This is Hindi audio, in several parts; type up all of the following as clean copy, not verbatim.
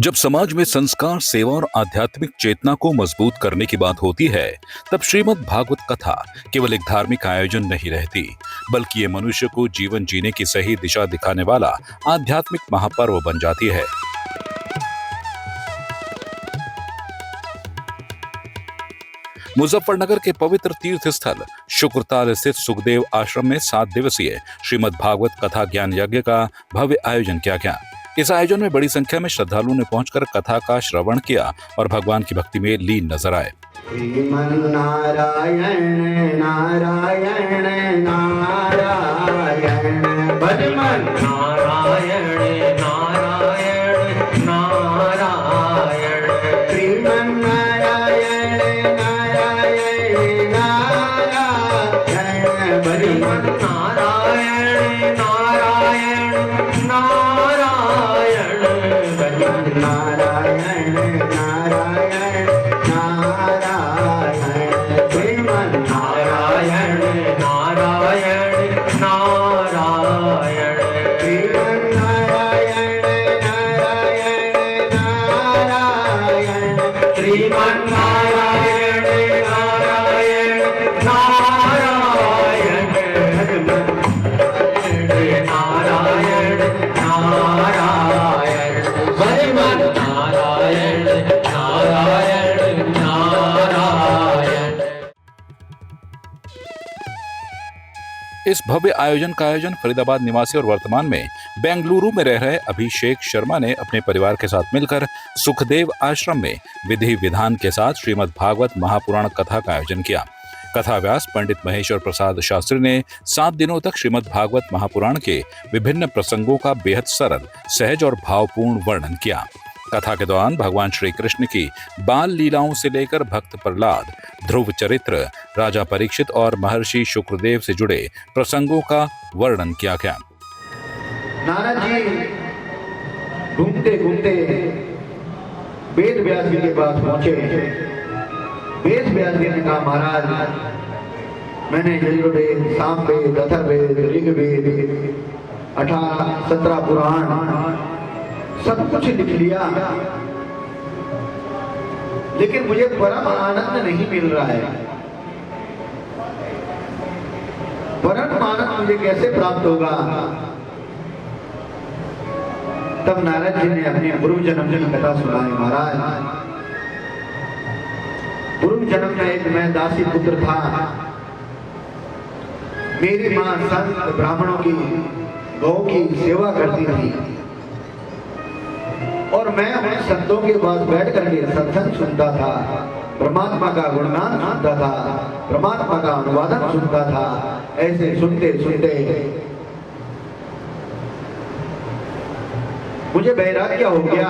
जब समाज में संस्कार, सेवा और आध्यात्मिक चेतना को मजबूत करने की बात होती है, तब श्रीमद् भागवत कथा केवल एक धार्मिक आयोजन नहीं रहती, बल्कि ये मनुष्य को जीवन जीने की सही दिशा दिखाने वाला आध्यात्मिक महापर्व बन जाती है। मुजफ्फरनगर के पवित्र तीर्थ स्थल शुक्रताल स्थित सुखदेव आश्रम में 7 दिवसीय श्रीमद् भागवत कथा ज्ञान यज्ञ का भव्य आयोजन किया गया। इस आयोजन में बड़ी संख्या में श्रद्धालुओं ने पहुंचकर कथा का श्रवण किया और भगवान की भक्ति में लीन नजर आए। नारायण नारायण नारायण भजमन नारायण नारायण नारायण श्रीमन नारायण नारायण नारायण भजमन नारायण नारायण नारायण भजमन नारायण नारायण इस भव्य आयोजन का आयोजन फरीदाबाद निवासी और वर्तमान में बेंगलुरु में रह रहे अभिषेक शर्मा ने अपने परिवार के साथ मिलकर सुखदेव आश्रम में विधि विधान के साथ श्रीमद् भागवत महापुराण कथा का आयोजन किया। कथा व्यास पंडित महेश्वर प्रसाद शास्त्री ने 7 दिनों तक श्रीमद् भागवत महापुराण के विभिन्न प्रसंगों का बेहद सरल, सहज और भावपूर्ण वर्णन किया। कथा के दौरान भगवान श्री कृष्ण की बाल लीलाओं से लेकर भक्त प्रहलाद, ध्रुव चरित्र, राजा परीक्षित और महर्षि शुक्रदेव से जुड़े प्रसंगों का वर्णन किया गया। नारद जी घूमते घूमते वेद व्यास जी के पास पहुंचे। वेद व्यास जी ने कहा, महाराज मैंने यजुर्वेद, सामवेद, अथर्ववेद, ऋग्वेद, 17 पुराण सब कुछ लिख लिया, लेकिन मुझे परम आनंद नहीं मिल रहा है। परम आनंद मुझे कैसे प्राप्त होगा? तब नारद जी ने अपने पूर्व जन्म की कथा सुनाई। महाराज, पूर्व जन्म में एक मैं दासी पुत्र था। मेरी मां संत ब्राह्मणों की गौ की सेवा करती थी और मैं उन संतों के पास बैठ करके सत्संग सुनता था, परमात्मा का गुणगान सुनता था, परमात्मा का अनुवादन सुनता था। ऐसे सुनते सुनते मुझे वैराग्य हो गया।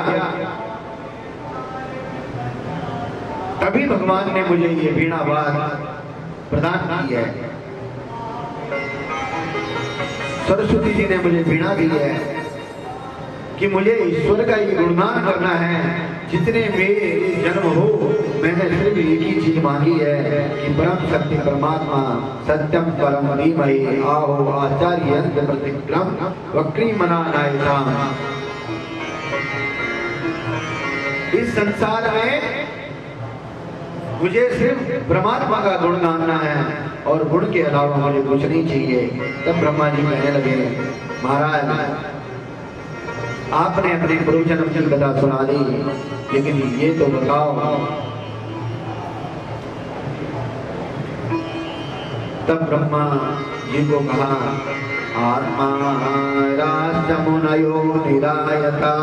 तभी भगवान ने मुझे ये वीणा वाद प्रदान की है। सरस्वती जी ने मुझे वीणा दी है कि मुझे ईश्वर का ये गुणगान करना है। जितने मेरे जन्म हो, मैंने सिर्फ एक ही चीज मांगी है कि परम सत्य परमात्मा सत्यम परम धीमहि आहो आचार्य प्रतिक्रम वक्री मना नायताम। इस संसार में मुझे सिर्फ परमात्मा का गुण गाना है और गुण के अलावा मुझे कुछ नहीं चाहिए। तब ब्रह्मा जी कहने लगे, महाराज आपने अपने पूर्व जन्म की कथा सुना दी, लेकिन ये तो बताओ, तब ब्रह्मा जी को कहा, आत्मा राष्ट्रमुनयो निरायता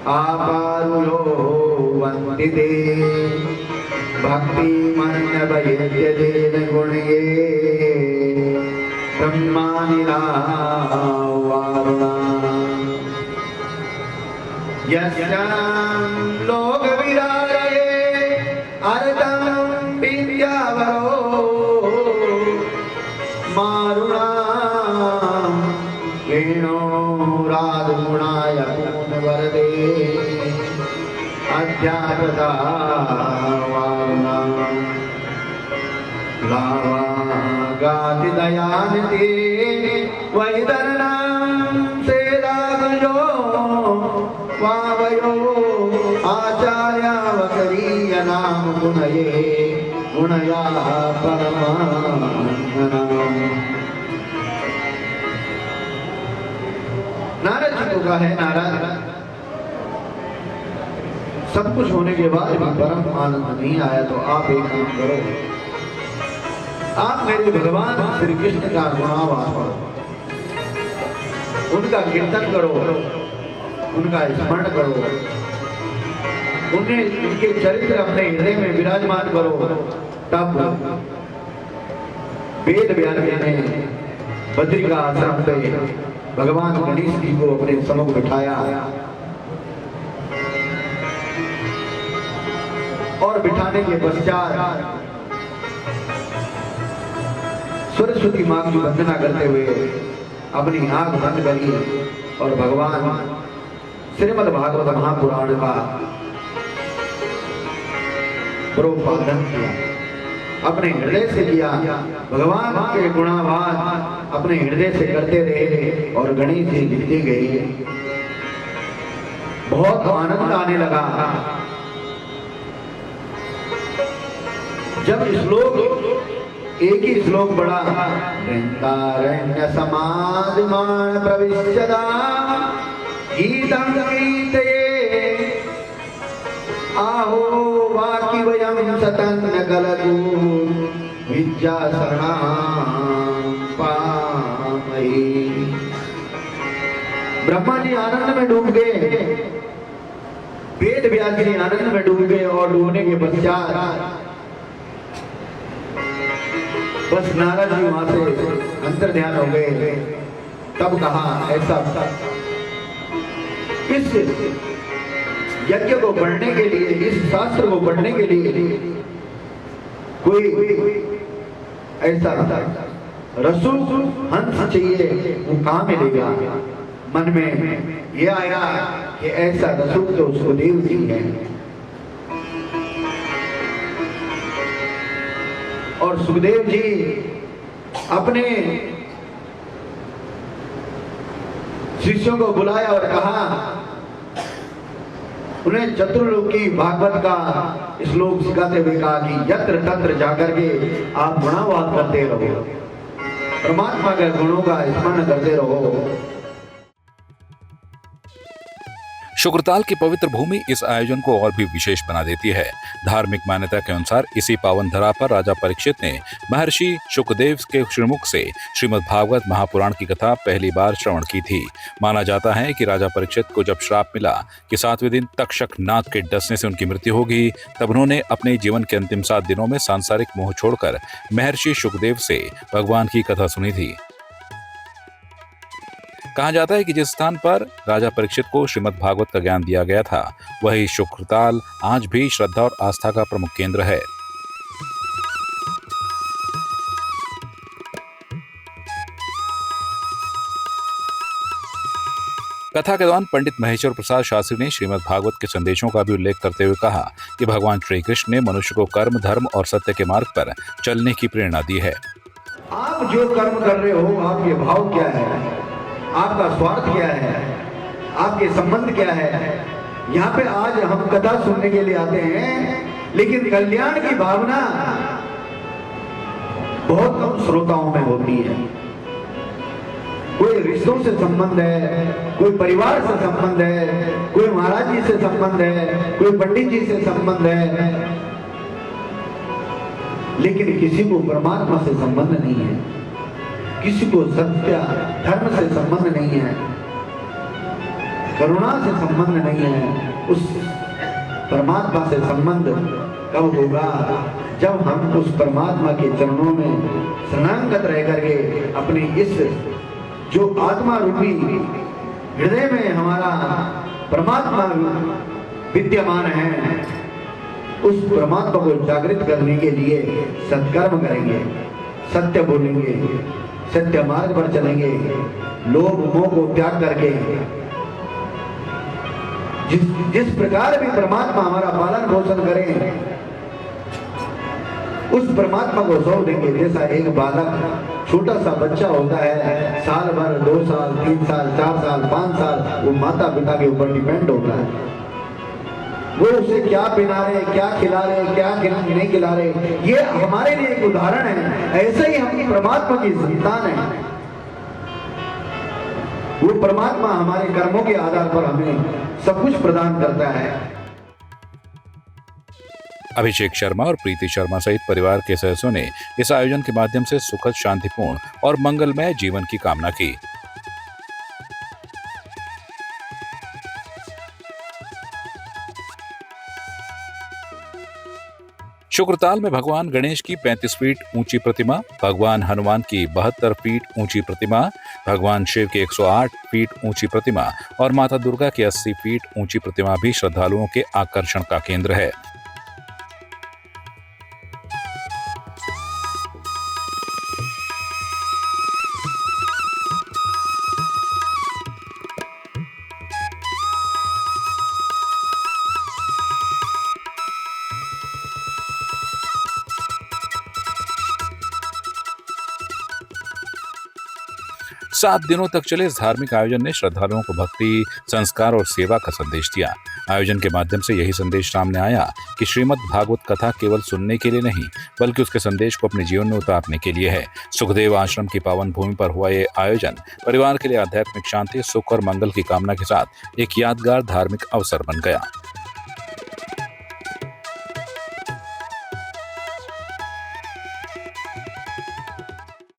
आपारुयो वन्दिते भक्ति मन्य वैद्यदेन गुणये ब्रह्मानिरावारुणा यस्यां लोक विराजये अर्थं विद्यावरो मारुणा वेणो राधुनाय पूर्णवरदे अध्यात्मता वारुणा लावा गाति दयानिधि वैदर्णं सेदागुजो पावयो आचार्यावकरीय नाम गुणये गुणया परमानंदनम। नारद जी को कहा है, नारद सब कुछ होने के बाद भी परम आनंद नहीं आया तो आप एक काम करो, आप मेरे भगवान श्री कृष्ण का गुणावास करो, उनका कीर्तन करो, उनका स्मरण करो, उन्हें उनके चरित्र अपने हृदय में विराजमान करो। तब वेद व्यास ने बद्री का आश्रम पे भगवान गणेश जी को अपने सम्मुख बिठाया और बिठाने के पश्चात सरस्वती मां की वंदना करते हुए अपनी आंख बंद करी और भगवान श्रीमद् भागवत महापुराण का प्रोपादन किया, अपने हृदय से किया। भगवान के गुणावान अपने हृदय से करते रहे और गणेश जी लिखते गए। बहुत आनंद आने लगा जब श्लोक एक ही श्लोक पढ़ा, रण्य समाधिमान प्रविश्यदा गीतं गीतये आहो वाकी वयं सतन्न कलगु विद्या शरणां पामहि। ब्रह्मा जी आनंद में डूब गए, वेद व्यास जी आनंद में डूब गए और डूबने के पश्चात बस नारद जी वहां से अंतर ध्यान हो गए। तब कहा, ऐसा इस यज्ञ को पढ़ने के लिए, इस शास्त्र को पढ़ने के लिए कोई ऐसा रसूल हंस चाहिए, वो कहां मिलेगा। मन में ये आया कि ऐसा रसूल तो सुखदेव जी है और सुखदेव जी अपने शिष्यों को बुलाया और कहा, उन्हें चतुर्लोकी भागवत का श्लोक सिखाते हुए कहा कि यत्र तत्र जाकर के आप गुणावाद करते रहो, परमात्मा के गुणों का स्मरण करते रहो। शुक्रताल की पवित्र भूमि इस आयोजन को और भी विशेष बना देती है। धार्मिक मान्यता के अनुसार इसी पावन धरा पर राजा परीक्षित ने महर्षि शुकदेव के श्रीमुख से श्रीमद् भागवत महापुराण की कथा पहली बार श्रवण की थी। माना जाता है कि राजा परीक्षित को जब श्राप मिला कि 7वें दिन तक्षक नाग के डसने से उनकी मृत्यु होगी, तब उन्होंने अपने जीवन के अंतिम 7 दिनों में सांसारिक मोह छोड़कर महर्षि शुकदेव से भगवान की कथा सुनी थी। कहा जाता है कि जिस स्थान पर राजा परीक्षित को श्रीमद् भागवत का ज्ञान दिया गया था, वही शुक्रताल आज भी श्रद्धा और आस्था का प्रमुख केंद्र है। कथा के दौरान पंडित महेश्वर प्रसाद शास्त्री ने श्रीमद् भागवत के संदेशों का भी उल्लेख करते हुए कहा कि भगवान श्री कृष्ण ने मनुष्य को कर्म, धर्म और सत्य के मार्ग पर चलने की प्रेरणा दी है। आप जो कर्म कर रहे हो, आपके भाव क्या है, आपका स्वार्थ क्या है, आपके संबंध क्या है। यहाँ पे आज हम कथा सुनने के लिए आते हैं, लेकिन कल्याण की भावना बहुत कम श्रोताओं में होती है। कोई रिश्तों से संबंध है, कोई परिवार से संबंध है, कोई महाराज जी से संबंध है, कोई पंडित जी से संबंध है, लेकिन किसी को परमात्मा से संबंध नहीं है, किसी को सत्य धर्म से संबंध नहीं है, करुणा से संबंध नहीं है। उस परमात्मा से संबंध कब होगा? जब हम उस परमात्मा के चरणों में शरणागत रह करके अपनी इस जो आत्मा रूपी हृदय में हमारा परमात्मा विद्यमान है, उस परमात्मा को जागृत करने के लिए सत्कर्म करेंगे, सत्य बोलेंगे, सत्य मार्ग पर चलेंगे, लोभ मोह को त्याग करके जिस प्रकार भी परमात्मा हमारा पालन पोषण करें, उस परमात्मा को सौंप देंगे। जैसा एक बालक छोटा सा बच्चा होता है, साल भर 2 साल 3 साल 4 साल 5 साल वो माता पिता के ऊपर डिपेंड होता है। वो उसे क्या पिला रहे, क्या खिला रहे, क्या नहीं खिला रहे, ये हमारे लिए एक उदाहरण है। ऐसे ही हम परमात्मा की संतान है। वो परमात्मा हमारे कर्मों के आधार पर हमें सब कुछ प्रदान करता है। अभिषेक शर्मा और प्रीति शर्मा सहित परिवार के सदस्यों ने इस आयोजन के माध्यम से सुखद, शांतिपूर्ण और मंगलमय जीवन की कामना की। शुक्रताल में भगवान गणेश की 35 फीट ऊंची प्रतिमा, भगवान हनुमान की 72 फीट ऊंची प्रतिमा, भगवान शिव की 108 फीट ऊंची प्रतिमा और माता दुर्गा की 80 फीट ऊंची प्रतिमा भी श्रद्धालुओं के आकर्षण का केंद्र है। सात दिनों तक चले इस धार्मिक आयोजन ने श्रद्धालुओं को भक्ति, संस्कार और सेवा का संदेश दिया। आयोजन के माध्यम से यही संदेश सामने आया कि श्रीमद् भागवत कथा केवल सुनने के लिए नहीं, बल्कि उसके संदेश को अपने जीवन में उतारने के लिए है। सुखदेव आश्रम की पावन भूमि पर हुआ ये आयोजन परिवार के लिए आध्यात्मिक शांति, सुख और मंगल की कामना के साथ एक यादगार धार्मिक अवसर बन गया।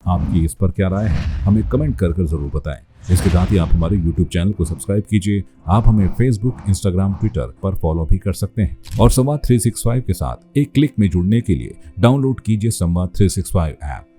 आपकी इस पर क्या राय है, हमें कमेंट कर जरूर बताएं। इसके साथ ही आप हमारे YouTube चैनल को सब्सक्राइब कीजिए। आप हमें Facebook, Instagram, Twitter पर फॉलो भी कर सकते हैं और संवाद 365 के साथ एक क्लिक में जुड़ने के लिए डाउनलोड कीजिए संवाद 365 ऐप।